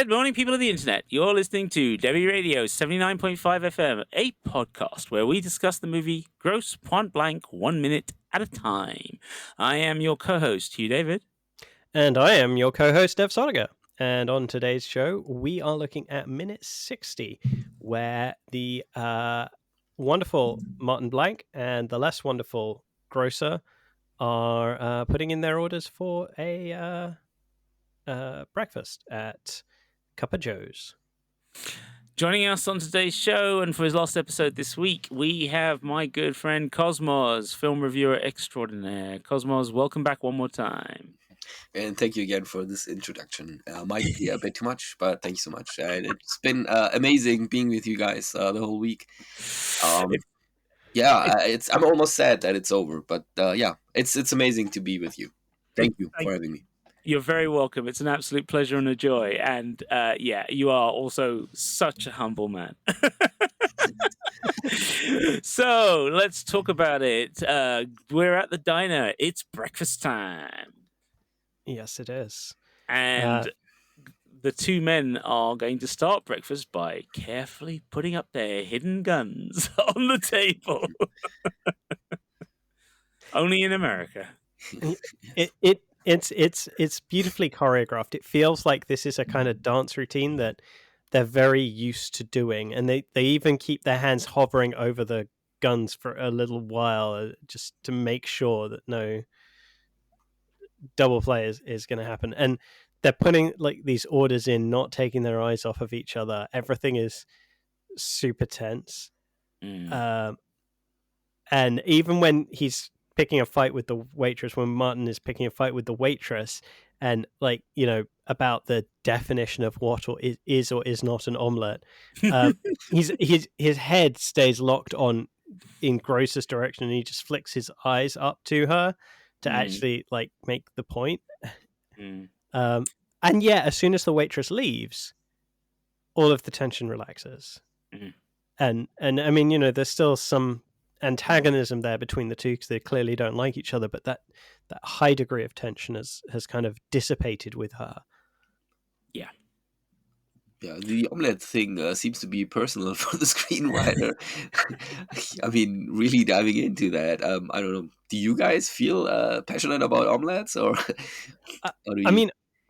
Good morning, people of the internet. You're listening to Debi Radio 79.5 FM, a podcast where we discuss the movie Grosse Pointe Blank 1 minute at a time. I am your co-host, Hugh David. And I am your co-host, Dev Soliger. And on today's show, we are looking at minute 60, where the wonderful Martin Blank and the less wonderful Grocer are putting in their orders for a breakfast at Cup of Joe's. Joining us on today's show and for his last episode this week, we have my good friend Kosmas, film reviewer extraordinaire. Kosmas, welcome back one more time. And thank you again for this introduction. Might be a bit too much, but thank you so much. It's been amazing being with you guys the whole week. I'm almost sad that it's over, but it's amazing to be with you. Thank you for having me. You're very welcome. It's an absolute pleasure and a joy. And you are also such a humble man. So let's talk about it. We're at the diner. It's breakfast time. Yes, it is. And the two men are going to start breakfast by carefully putting up their hidden guns on the table. Only in America. It's beautifully choreographed. It feels like this is a kind of dance routine that they're very used to doing, and they even keep their hands hovering over the guns for a little while just to make sure that no double play is going to happen. And they're putting like these orders in, not taking their eyes off of each other. Everything is super tense. And even when he's picking a fight with the waitress, when Martin is picking a fight with the waitress, and about the definition of what or is or is not an omelette, his head stays locked on in Grocer's direction, and he just flicks his eyes up to her to actually make the point. And as soon as the waitress leaves, all of the tension relaxes. And I mean, there's still some antagonism there between the two because they clearly don't like each other, but that high degree of tension has kind of dissipated with her. Yeah, the omelette thing seems to be personal for the screenwriter. I mean, really diving into that. I don't know. Do you guys feel passionate about omelettes, or?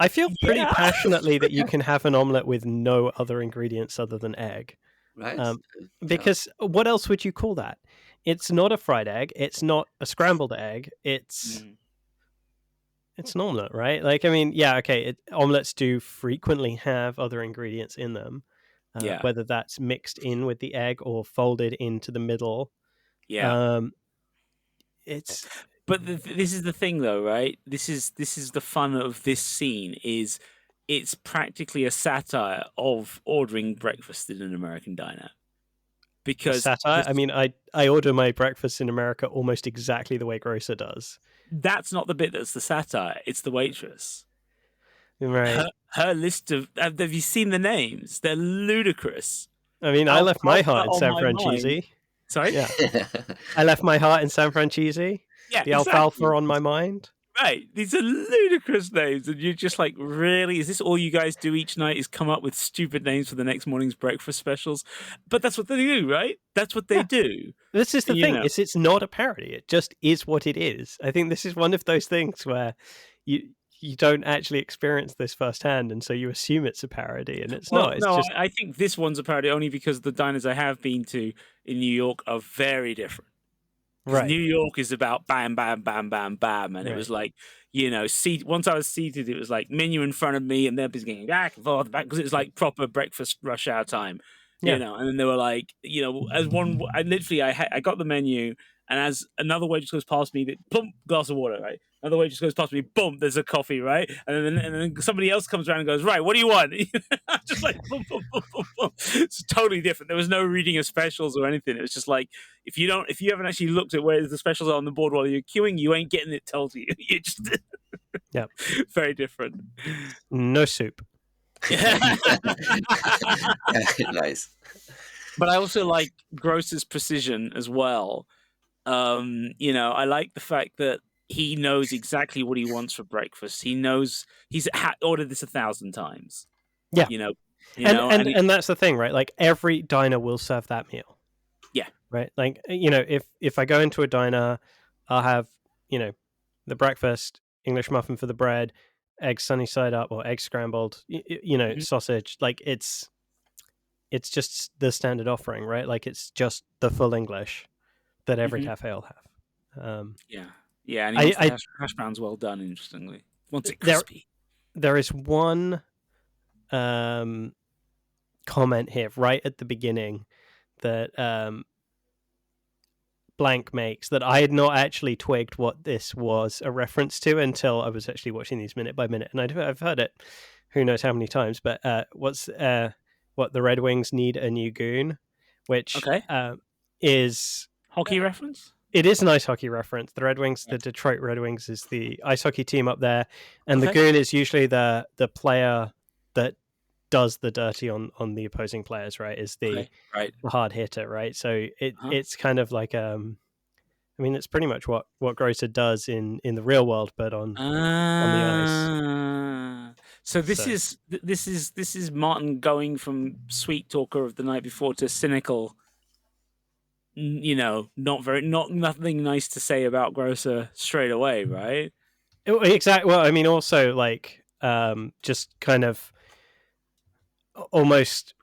I feel pretty passionately that you can have an omelette with no other ingredients other than egg. Right. Because what else would you call that? It's not a fried egg. It's not a scrambled egg. It's an omelet, right? Omelettes do frequently have other ingredients in them, whether that's mixed in with the egg or folded into the middle. But this is the thing, though, right? This is the fun of this scene. Is it's practically a satire of ordering breakfast in an American diner. Because satire? I mean, I order my breakfast in America almost exactly the way Grocer does. That's not the bit that's the satire. It's the waitress. Right. Her list of... Have you seen the names? They're ludicrous. I mean, I left my heart in San Francisco. Sorry? Yeah. I left my heart in San Francisco. Yeah, the Alfalfa on my mind. Right. These are ludicrous names. And you're just like, really? Is this all you guys do each night, is come up with stupid names for the next morning's breakfast specials? But that's what they do, right? That's what they do. This is the thing. It's not a parody. It just is what it is. I think this is one of those things where you don't actually experience this firsthand, and so you assume it's a parody, and it's not. It's I think this one's a parody only because the diners I have been to in New York are very different. Right. New York is about bam, bam, bam, bam, bam. And it was like, once I was seated, it was like menu in front of me and they're just going back and forth, because it was like proper breakfast rush hour time, and then they were like, as one, I got the menu, and as another waitress goes past me, plump, glass of water, right? Another waitress goes past me, boom, there's a coffee, right? And then somebody else comes around and goes, right, what do you want? I'm just like, boom, boom, boom, boom, boom. It's totally different. There was no reading of specials or anything. It was just like, if you haven't actually looked at where the specials are on the board while you're queuing, you ain't getting it told to you. You just, very different. No soup. Nice. But I also like Grocer's precision as well. I like the fact that he knows exactly what he wants for breakfast. He knows he's ordered this 1,000 times. Yeah. You know, and that's the thing, right? Like every diner will serve that meal. Yeah. Right. Like, if I go into a diner, I'll have, the breakfast, English muffin for the bread, eggs sunny side up or eggs scrambled, sausage. Like it's just the standard offering, right? Like it's just the full English that every cafe will have. Yeah, and he wants the hash browns well done. Interestingly, wants it crispy. There is one comment here right at the beginning that Blank makes that I had not actually twigged what this was a reference to until I was actually watching these minute by minute, and I've heard it who knows how many times. But what the Red Wings need a new goon, which is hockey reference. It is an ice hockey reference. The Red Wings, the Detroit Red Wings, is the ice hockey team up there, and the goon is usually the player that does the dirty on the opposing players, right? Is the hard hitter, right? So it's kind of like it's pretty much what Grocer does in the real world, but on the ice. So this is Martin going from sweet talker of the night before to cynical. Nothing nice to say about Grocer straight away, right? Exactly. Well, also like just kind of almost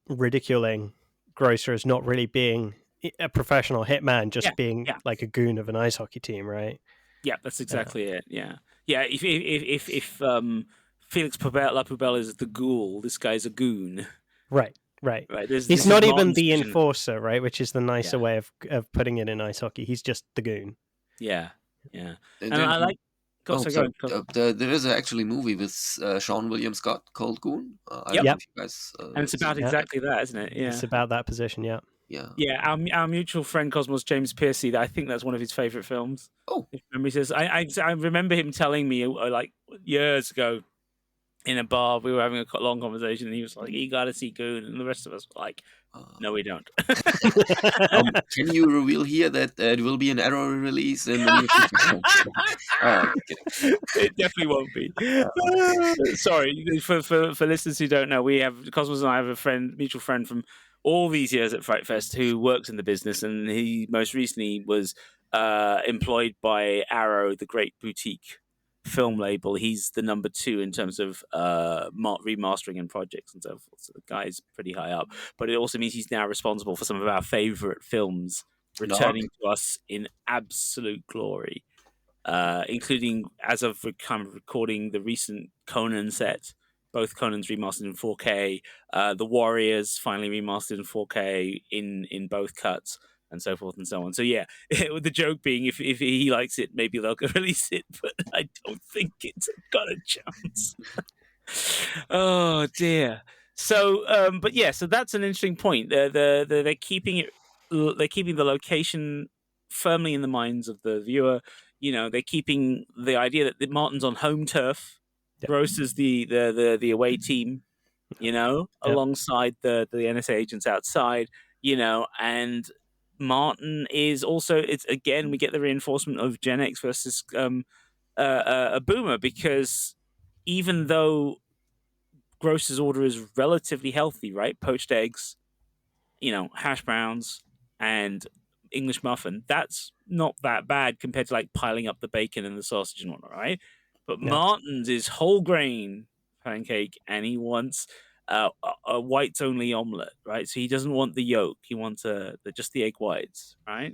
ridiculing Grocer as not really being a professional hitman, just being like a goon of an ice hockey team, right? Yeah, that's exactly it. Yeah. If Felix La Poubelle is the ghoul, this guy's a goon. Right. He's not even the enforcer, right? Which is the nicer way of putting it in ice hockey. He's just the goon. Yeah. And I like. There is actually a movie with Sean William Scott called Goon. I don't know if you guys, and it's about exactly that, isn't it? Yeah, it's about that position. Yeah. Our mutual friend Kosmas James Piercy. I think that's one of his favorite films. Oh, if memory says. I remember him telling me like years ago in a bar, we were having a long conversation, and he was like, "You got to see Goon," and the rest of us were like, "No, we don't." Can you reveal here that it will be an Arrow release in the near future? It definitely won't be. Sorry, for listeners who don't know, we have Kosmas and I have a mutual friend from all these years at Fright Fest who works in the business, and he most recently was employed by Arrow, the great boutique film label. He's the number 2 in terms of remastering and projects and so forth. So the guy's pretty high up, but it also means he's now responsible for some of our favorite films returning to us in absolute glory, including, as of kind of recording, the recent Conan set. Both Conans remastered in 4K. The Warriors finally remastered in 4K in both cuts, and so forth and so on. So yeah, the joke being, if he likes it, maybe they'll release it, but I don't think it's got a chance. Oh dear. So, so that's an interesting point. They're keeping the location firmly in the minds of the viewer. They're keeping the idea that Martin's on home turf, Grocer's the away team, alongside the NSA agents outside, and Martin is also, it's again, we get the reinforcement of Gen X versus a boomer, because even though Grocer's order is relatively healthy, right? Poached eggs, hash browns and English muffin, that's not that bad compared to like piling up the bacon and the sausage and whatnot, right? But Martin's is whole grain pancake, and he wants a whites only omelet, right? So he doesn't want the yolk; he wants just the egg whites, right?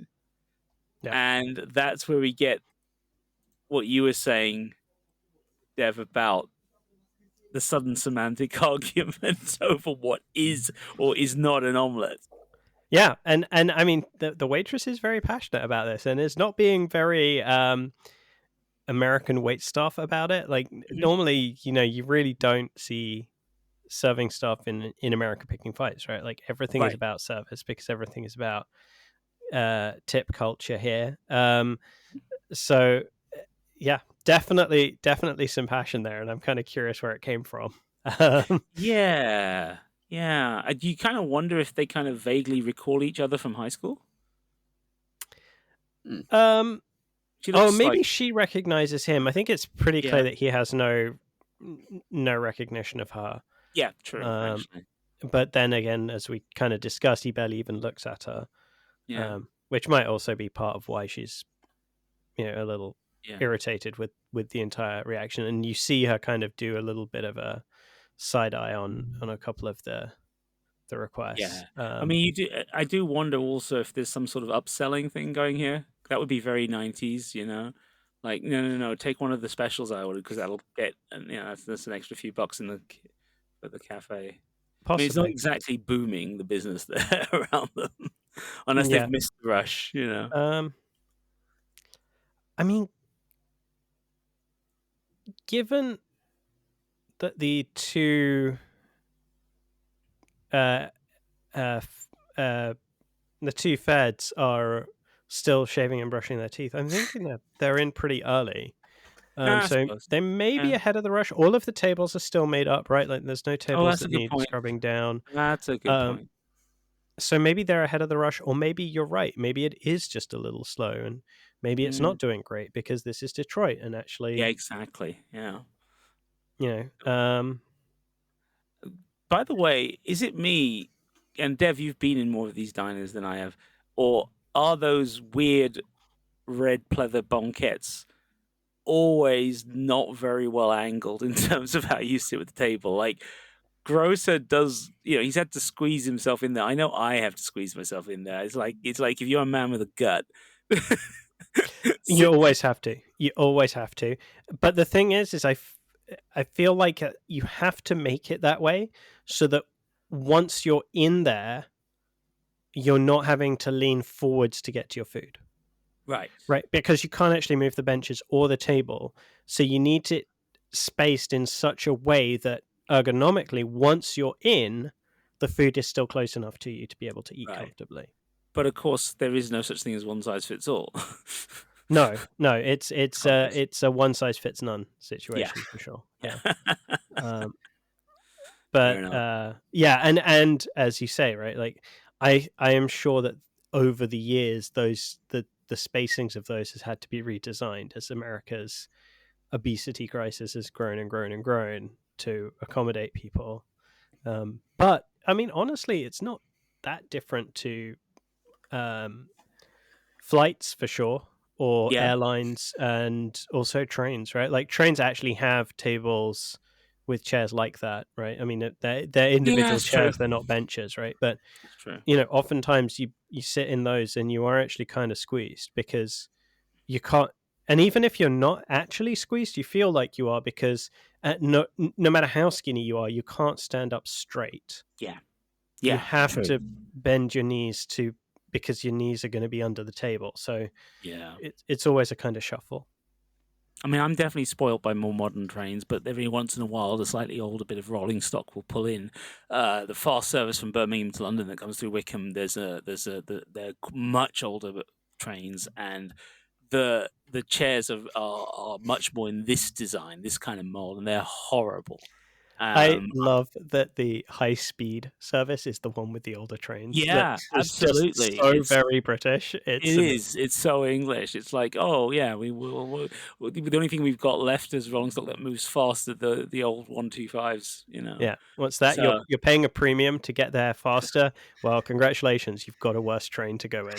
Yeah. And that's where we get what you were saying, Dev, about the sudden semantic argument over what is or is not an omelet. Yeah, and I mean the waitress is very passionate about this, and is not being very American wait staff about it. Like normally, you really don't see serving stuff in America picking fights, right? Like everything is about service, because everything is about tip culture here. So yeah, definitely some passion there, and I'm kind of curious where it came from. Yeah. Do you kind of wonder if they kind of vaguely recall each other from high school? Maybe she recognizes him. I think it's pretty clear that he has no recognition of her. Yeah, true, actually. But then again, as we kind of discussed, he barely even looks at her. Yeah. Which might also be part of why she's, a little irritated with the entire reaction. And you see her kind of do a little bit of a side eye on a couple of the requests. Yeah. I mean, I do wonder also if there's some sort of upselling thing going here. That would be very 90s, Like, no, take one of the specials I ordered because that'll get, and that's an extra few bucks for the cafe. Possibly. I mean, it's not exactly booming the business there around them, unless they've missed the rush, I mean, given that the two the two feds are still shaving and brushing their teeth, I'm thinking that they're in pretty early. So they may be ahead of the rush. All of the tables are still made up, right? Like there's no tables that need scrubbing down. That's a good point. So maybe they're ahead of the rush, or maybe you're right. Maybe it is just a little slow, and maybe it's not doing great because this is Detroit, and actually, yeah, exactly, yeah. By the way, is it me? And Dev, you've been in more of these diners than I have, or are those weird red pleather banquettes always not very well angled in terms of how you sit at the table? Like Grocer does, he's had to squeeze himself in there. I know I have to squeeze myself in there. It's like if you're a man with a gut. You always have to. You always have to. But the thing is I feel like you have to make it that way so that once you're in there, you're not having to lean forwards to get to your food. Right. Right. Because you can't actually move the benches or the table. So you need it spaced in such a way that ergonomically, once you're in, the food is still close enough to you to be able to eat comfortably. But of course, there is no such thing as one size fits all. No, it's a one size fits none situation for sure. Yeah. And as you say, right, like I am sure that over the years, the spacings of those has had to be redesigned as America's obesity crisis has grown and grown and grown to accommodate people. But I mean, honestly, it's not that different to flights for sure, or airlines, and also trains, right? Like trains actually have tables with chairs like that, right? I mean, they're individual chairs, they're not benches, right? But oftentimes you sit in those and you are actually kind of squeezed because you can't. And even if you're not actually squeezed, you feel like you are because no matter how skinny you are, you can't stand up straight. Yeah. You have to bend your knees because your knees are going to be under the table. So it's always a kind of shuffle. I mean, I'm definitely spoilt by more modern trains, but every once in a while, the slightly older bit of rolling stock will pull in. The fast service from Birmingham to London that comes through Wickham, they're much older trains, and the chairs are much more in this design, this kind of mold, and they're horrible. I love that the high-speed service is the one with the older trains. Yeah, absolutely. It's so very British. It's so English. It's like, oh yeah, we the only thing we've got left is rolling stock that moves faster. The old 125s, Yeah, what's that? So, you're paying a premium to get there faster. Well, congratulations, you've got a worse train to go in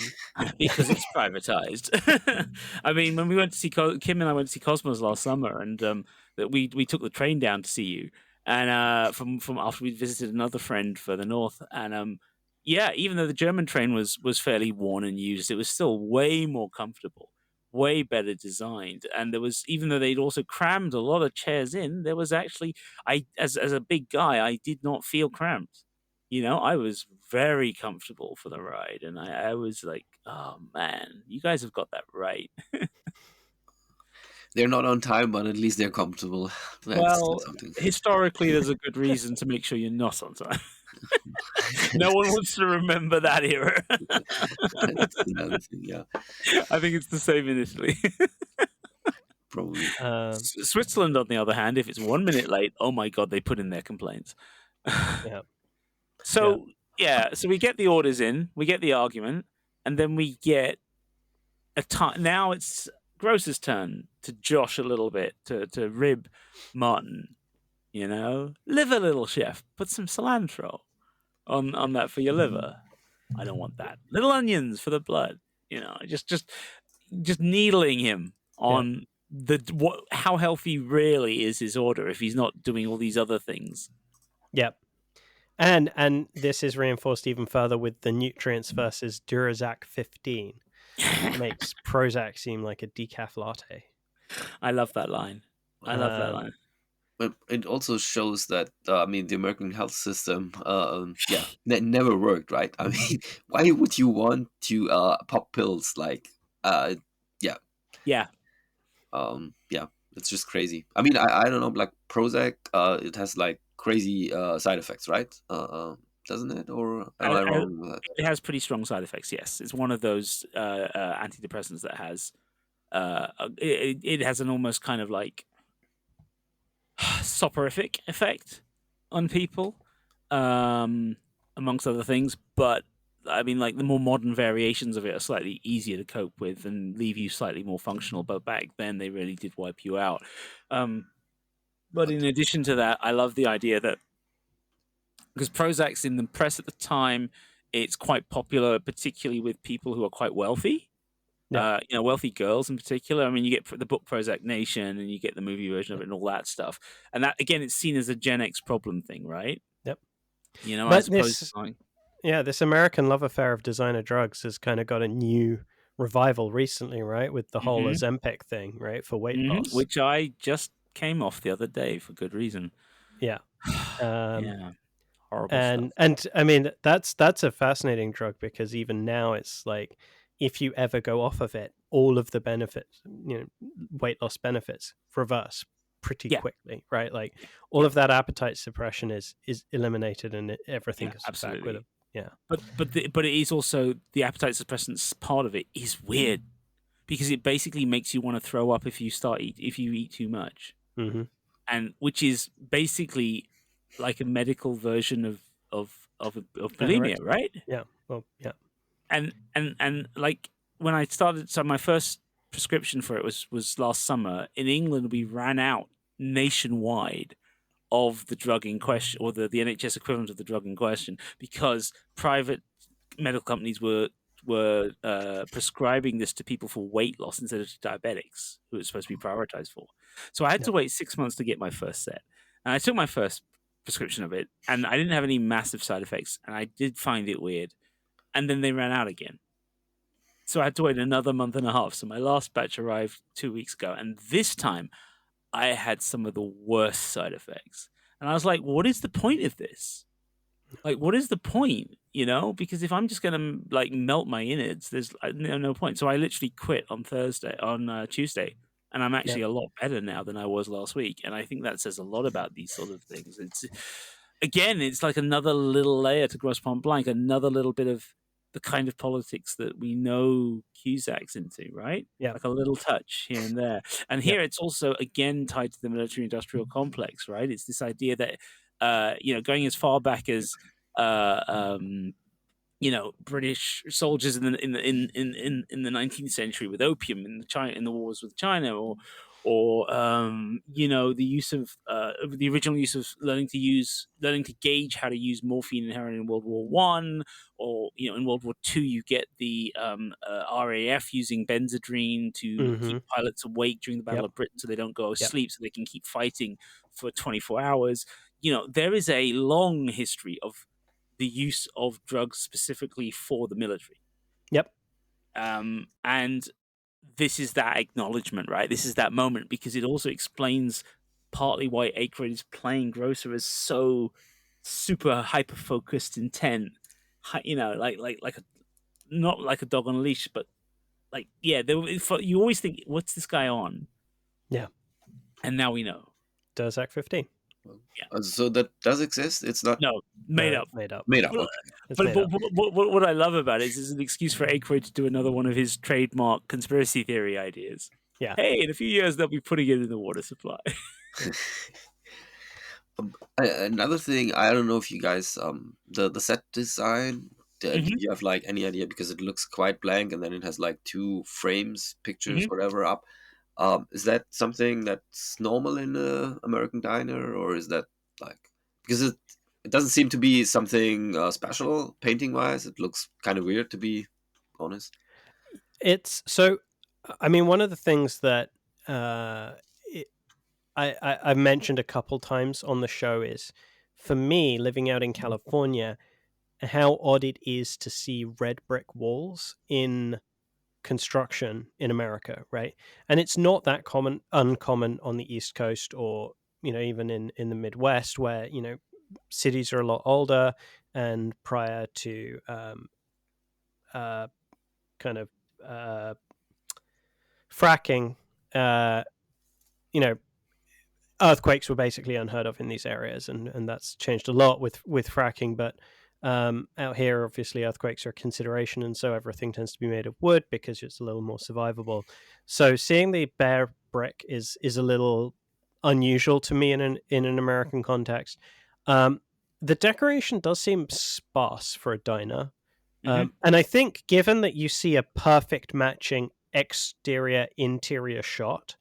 because it's privatized. I mean, when we went to see Kim and I went to see Kosmas last summer, and that we took the train down to see you. And from after we visited another friend further north, and even though the German train was fairly worn and used, it was still way more comfortable, way better designed. And there was, even though they'd also crammed a lot of chairs in, there was actually, as a big guy, I did not feel cramped. I was very comfortable for the ride, and I was like, oh man, you guys have got that right. They're not on time, but at least they're comfortable. That's something. Historically, there's a good reason to make sure you're not on time. No one wants to remember that era. That's another thing, yeah. I think it's the same in Italy. Probably. Switzerland, on the other hand, if it's 1 minute late, oh my God, they put in their complaints. So we get the orders in, we get the argument, and then we get a time. Now it's Grocer's turn to josh a little bit, to rib Martin, You know, liver, little chef, put some cilantro on that for your liver. I don't want that. Little onions for the blood. You know, just needling him on how healthy really is his order if he's not doing all these other things. Yep. And this is reinforced even further with the nutrients versus Durazac 15. Makes Prozac seem like a decaf latte. I love that line. I love that line. But it also shows that the American health system, never worked, right? I mean, why would you want to pop pills like, it's just crazy. I mean, I don't know, like Prozac, it has like crazy side effects, right? Doesn't it? Or am I wrong with that? It has pretty strong side effects. Yes, it's one of those antidepressants that has it has an almost kind of like soporific effect on people, amongst other things. But I mean, like the more modern variations of it are slightly easier to cope with and leave you slightly more functional. But back then, they really did wipe you out. But in addition to that, I love the idea that because Prozac's in the press at the time, it's quite popular, particularly with people who are quite wealthy. Yeah. Wealthy girls in particular. I mean, you get the book Prozac Nation, and you get the movie version of it, and all that stuff. And that again, it's seen as a Gen X problem thing, right? Yep. You know, but as opposed to something. Yeah, this American love affair of designer drugs has kind of got a new revival recently, right? With the whole Ozempic thing, right, for weight loss, which I just came off the other day for good reason. Yeah. Yeah. Horrible and stuff. And I mean, that's a fascinating drug because even now it's like, if you ever go off of it, all of the benefits, weight loss benefits reverse pretty quickly, right? Like all of that appetite suppression is eliminated, and everything goes back with it. Yeah, but it is also the appetite suppressants part of it is weird because it basically makes you want to throw up if you eat too much, and which is basically like a medical version of bulimia, right? Yeah, well, yeah. And like when I started, so my first prescription for it was last summer. In England, we ran out nationwide of the drug in question, or the NHS equivalent of the drug in question, because private medical companies were prescribing this to people for weight loss instead of to diabetics, who it's supposed to be prioritized for. So I had to wait 6 months to get my first set. And I took my first prescription of it, and I didn't have any massive side effects, and I did find it weird. And then they ran out again. So I had to wait another month and a half. So my last batch arrived 2 weeks ago. And this time I had some of the worst side effects. And I was like, what is the point of this? Like, what is the point? Because if I'm just going to like melt my innards, there's no point. So I literally quit on Tuesday. And I'm actually a lot better now than I was last week. And I think that says a lot about these sort of things. It's like another little layer to Grosse Pointe Blank, another little bit of the kind of politics that we know Cusac's into, right? Yeah. Like a little touch here and there. And here it's also, again, tied to the military-industrial complex, right? It's this idea that, going as far back as, British soldiers in the 19th century with opium in the wars with China, or the use of the original use of learning to gauge how to use morphine and heroin in World War I, or in World War II you get the RAF using benzodrine to keep pilots awake during the Battle of Britain so they don't go asleep, so they can keep fighting for 24 hours. There is a long history of the use of drugs specifically for the military. Yep. And this is that acknowledgement, right? This is that moment, because it also explains partly why Aykroyd is playing Grocer as so super hyper focused, intent. Not like a dog on a leash, but like you always think, what's this guy on? Yeah, and now we know. Durazac 15. Yeah. So that does exist. It's not made up. Made up. But Okay. What I love about it is an excuse for Aykroyd to do another one of his trademark conspiracy theory ideas. Yeah. Hey, in a few years they'll be putting it in the water supply. Another thing, I don't know if you guys the set design. Do you have like any idea, because it looks quite blank and then it has like two frames, pictures, whatever up. Is that something that's normal in a American diner, or is that like, because it doesn't seem to be something special painting wise. It looks kind of weird, to be honest. It's so. I mean, one of the things that I've mentioned a couple times on the show is, for me, living out in California, how odd it is to see red brick walls in construction in America, right? And it's not that uncommon on the East Coast, or even in the Midwest, where cities are a lot older, and prior to kind of fracking, earthquakes were basically unheard of in these areas, and that's changed a lot with fracking. But out here, obviously, earthquakes are a consideration, and so everything tends to be made of wood because it's a little more survivable. So seeing the bare brick is a little unusual to me in an American context. The decoration does seem sparse for a diner, and I think, given that you see a perfect matching exterior interior shot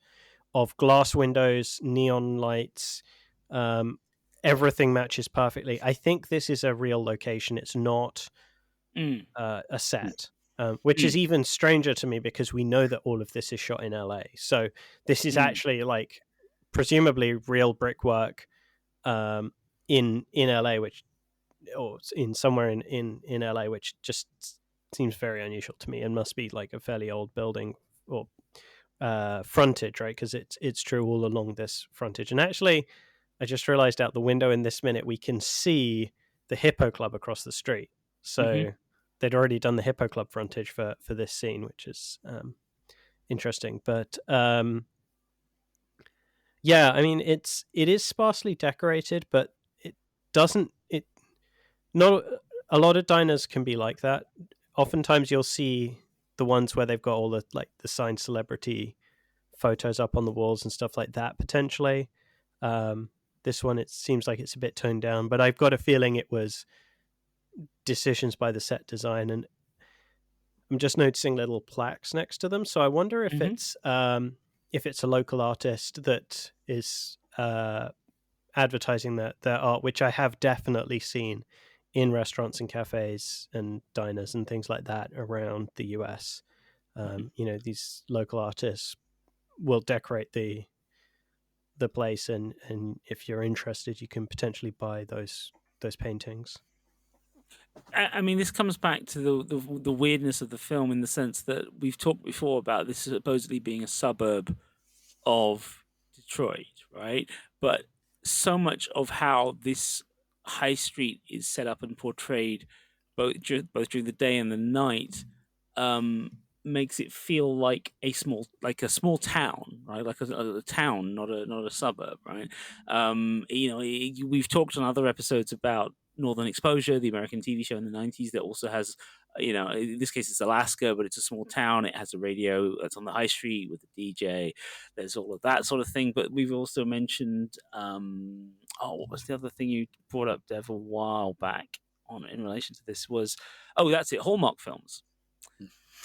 of glass windows, neon lights, everything matches perfectly. I think this is a real location. It's not a set, which is even stranger to me, because we know that all of this is shot in LA. So this is actually like presumably real brickwork in LA, or in somewhere in LA, which just seems very unusual to me, and must be like a fairly old building or frontage, right? Because it's true all along this frontage. And actually, I just realized out the window in this minute we can see the Hippo Club across the street. So they'd already done the Hippo Club frontage for this scene, which is interesting. But yeah, I mean, it is sparsely decorated, but not a lot of diners can be like that. Oftentimes you'll see the ones where they've got all the signed celebrity photos up on the walls and stuff like that, potentially. This one, it seems like it's a bit toned down, but I've got a feeling it was decisions by the set design, and I'm just noticing little plaques next to them. So I wonder if it's a local artist that is advertising their art, which I have definitely seen in restaurants and cafes and diners and things like that around the US. These local artists will decorate the place, and if you're interested, you can potentially buy those paintings. I mean, this comes back to the weirdness of the film, in the sense that we've talked before about this supposedly being a suburb of Detroit, right? But so much of how this high street is set up and portrayed, both during the day and the night, makes it feel like a small town, right? Like a town, not a suburb, right? We've talked on other episodes about Northern Exposure, the American TV show in the 90s, that also has, in this case it's Alaska, but it's a small town. It has a radio that's on the high street with a DJ. There's all of that sort of thing. But we've also mentioned, what was the other thing you brought up, Dev, a while back in relation to this was, that's it, Hallmark films.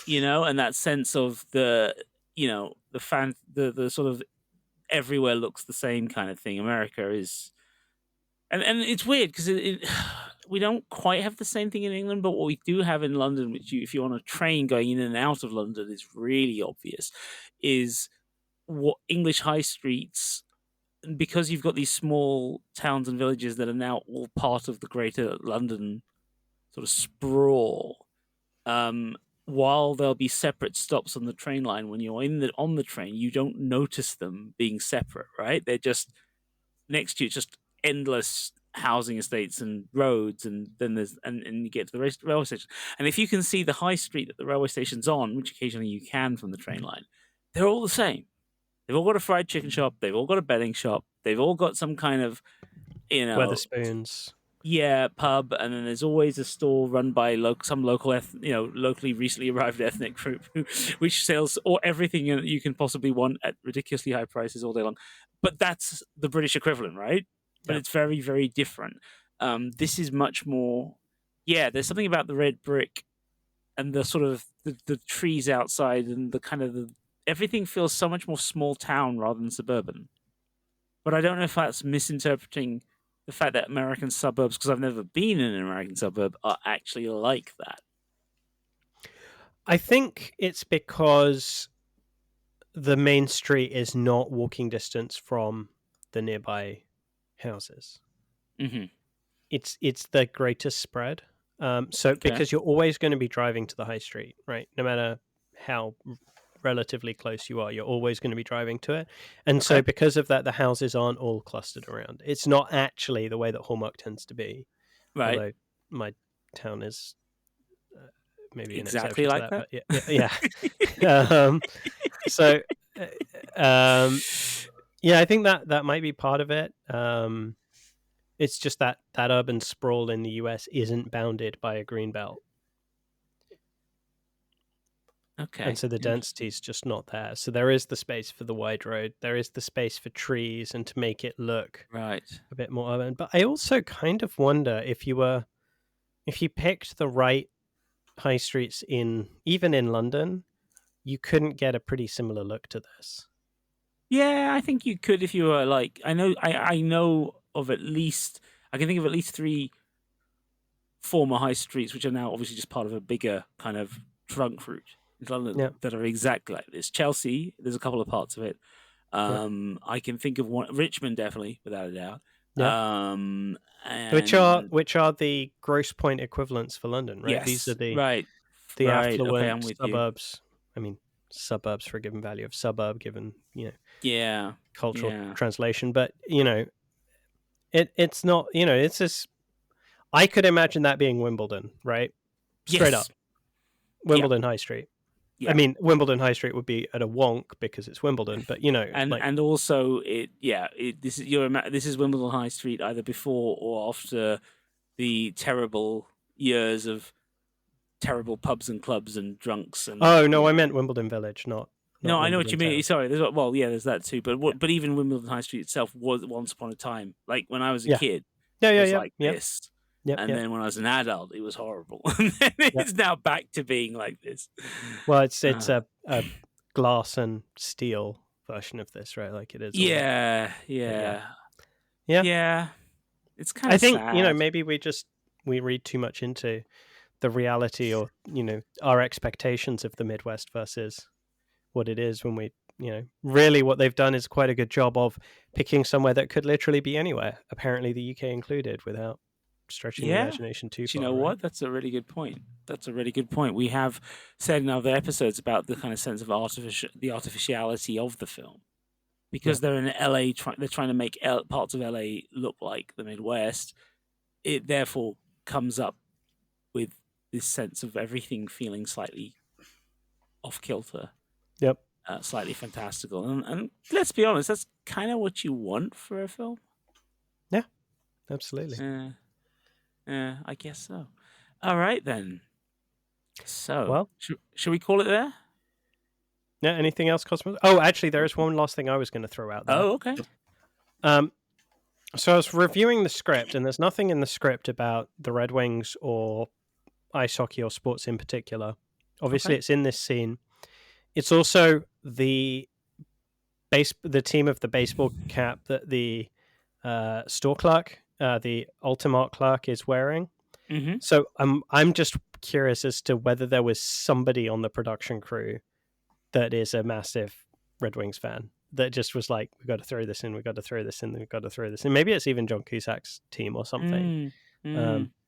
And that sense of the sort of everywhere looks the same kind of thing. America is, and it's weird because we don't quite have the same thing in England, but what we do have in London, which if you're on a train going in and out of London is really obvious, is what English high streets, because you've got these small towns and villages that are now all part of the greater London sort of sprawl. While there'll be separate stops on the train line, when you're on the train, you don't notice them being separate, right? They're just next to you, just endless housing estates and roads, and then and you get to the railway station. And if you can see the high street that the railway station's on, which occasionally you can from the train line, they're all the same. They've all got a fried chicken shop. They've all got a betting shop. They've all got some kind of, Wetherspoons. Yeah, pub, and then there's always a store run by some local, locally recently arrived ethnic group which sells everything you can possibly want at ridiculously high prices all day long. But that's the British equivalent, right? But it's very, very different. This is much more. Yeah, there's something about the red brick and the sort of the trees outside and the kind of everything feels so much more small town rather than suburban. But I don't know if that's misinterpreting the fact that American suburbs, because I've never been in an American suburb, are actually like that. I think it's because the main street is not walking distance from the nearby houses. Mm-hmm. It's the greatest spread. Because you're always going to be driving to the high street, right? No matter how relatively close you are, you're always going to be driving to it. And so because of that, the houses aren't all clustered around. It's not actually the way that Hallmark tends to be. Right. Although my town is maybe exactly an like exception to that. Yeah, I think that might be part of it. It's just that urban sprawl in the US isn't bounded by a green belt. Okay. And so the density is just not there. So there is the space for the wide road. There is the space for trees and to make it look a bit more urban. But I also kind of wonder if you picked the right high streets even in London, you couldn't get a pretty similar look to this. Yeah, I think you could if you were like, I know of at least, I can think of at least 3 former high streets, which are now obviously just part of a bigger kind of trunk route in London that are exactly like this. Chelsea, there's a couple of parts of it. I can think of one, Richmond, definitely, without a doubt. Yeah. And... Which are the Grosse Pointe equivalents for London, right? Yes, these are the affluent suburbs. I mean, suburbs for a given value of suburb, given cultural translation. But it's not. It's just. I could imagine that being Wimbledon, right? Straight up, Wimbledon High Street. Yeah. I mean, Wimbledon High Street would be at a wonk because it's Wimbledon, but and also this is Wimbledon High Street either before or after the terrible years of terrible pubs and clubs and drunks and. Oh no, I meant Wimbledon Village, not no, Wimbledon I know what you mean. Town. Sorry, there's that too. But even Wimbledon High Street itself was once upon a time, like when I was a kid, like this. Then when I was an adult, it was horrible. And then it's now back to being like this. Well, it's a glass and steel version of this, right? Like it is. Yeah. It's kind of. I think sad. Maybe we read too much into the reality or our expectations of the Midwest versus what it is when we really what they've done is quite a good job of picking somewhere that could literally be anywhere, apparently the UK included, without stretching the imagination too far. You know what? That's a really good point. We have said in other episodes about the kind of sense of the artificiality of the film, because they're in LA. They're trying to make parts of LA look like the Midwest. It therefore comes up with this sense of everything feeling slightly off kilter. Yep. Slightly fantastical, and let's be honest, that's kind of what you want for a film. Yeah, absolutely. I guess so. All right, then. So, should we call it there? Yeah, anything else, Kosmas? Oh, actually, there is one last thing I was going to throw out there. Oh, okay. So I was reviewing the script, and there's nothing in the script about the Red Wings or ice hockey or sports in particular. Obviously, it's in this scene. It's also the team of the baseball cap that the store clerk, the Ultimart clerk, is wearing. Mm-hmm. So I'm just curious as to whether there was somebody on the production crew that is a massive Red Wings fan that just was like, we got to throw this in, we got to throw this in, we got to throw this in. Maybe it's even John Cusack's team or something.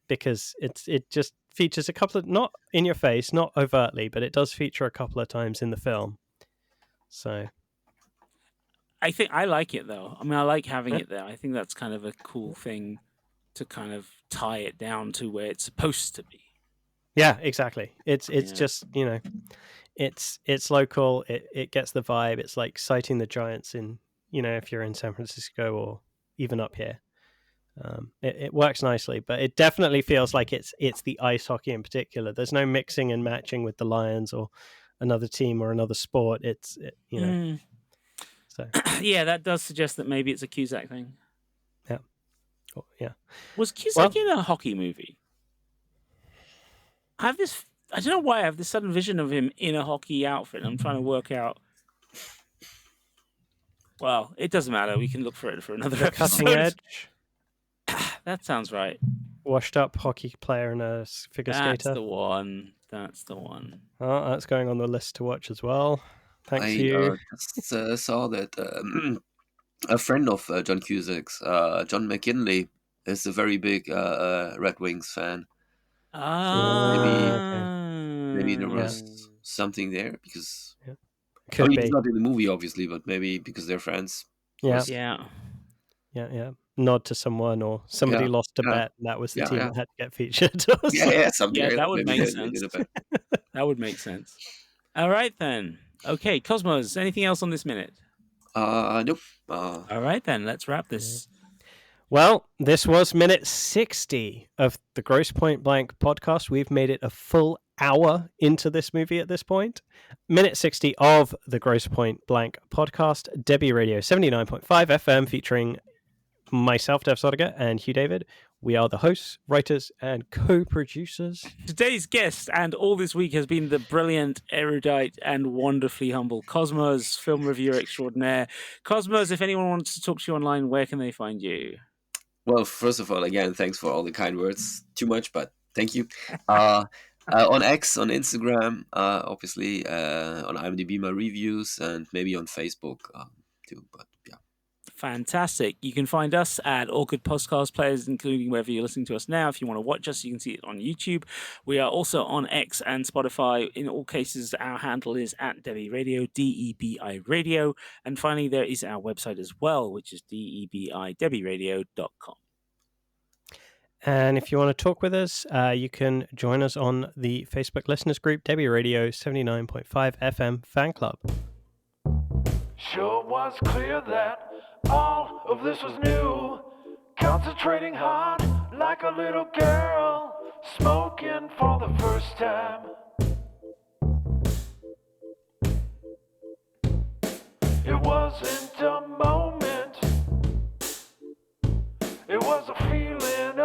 Because it just features a couple of, not in your face, not overtly, but it does feature a couple of times in the film. So I think I like it though. I mean, I like having it there. I think that's kind of a cool thing to kind of tie it down to where it's supposed to be. Yeah, exactly. It's just, it's local. It gets the vibe. It's like sighting the Giants in, if you're in San Francisco or even up here. It works nicely, but it definitely feels like it's the ice hockey in particular. There's no mixing and matching with the Lions or another team or another sport. So yeah, that does suggest that maybe it's a Cusack thing. Yeah. Oh, yeah. Was Cusack in a hockey movie? I don't know why I have this sudden vision of him in a hockey outfit. I'm trying to work out Well, it doesn't matter. We can look for it for another The episode. Cutting Edge. That sounds right. Washed up hockey player and a figure skater. That's the one. That's the one. Oh, that's going on the list to watch as well. Thanks, I Hugh. just saw that a friend of John Cusack's, John McKinley, is a very big Red Wings fan. Maybe there was something there because Could be. he's not in the movie, obviously, but maybe because they're friends. Yeah. Nod to someone, or somebody lost a bet, and that was the team that had to get featured. Something. That would make sense. That would make sense. All right then. Okay, Kosmos. Anything else on this minute? Nope. All right then. Let's wrap this. Well, this was minute 60 of the Grosse Pointe Blank podcast. We've made it a full hour into this movie at this point. Minute 60 of the Grosse Pointe Blank podcast, Debi Radio 79.5 FM, featuring myself, Dev Sodiger, and Hugh David. We are the hosts, writers, and co-producers. Today's guest and all this week has been the brilliant, erudite, and wonderfully humble Kosmos, film reviewer extraordinaire. Kosmos, if anyone wants to talk to you online, where can they find you? Well, first of all, again, thanks for all the kind words. Too much, but thank you. On X, on Instagram, obviously, on IMDb, my reviews, and maybe on Facebook too. But yeah. Fantastic. You can find us at all good podcast players, including wherever you're listening to us now. If you want to watch us, you can see it on YouTube. We are also on X and Spotify. In all cases, our handle is at Debi Radio, DEBI Radio. And finally, there is our website as well, which is debiradio.com. And if you want to talk with us, you can join us on the Facebook listeners group, Debi Radio 79.5 FM Fan Club. Sure was clear that all of this was new. Concentrating hard like a little girl, smoking for the first time. It wasn't a moment, it was a feeling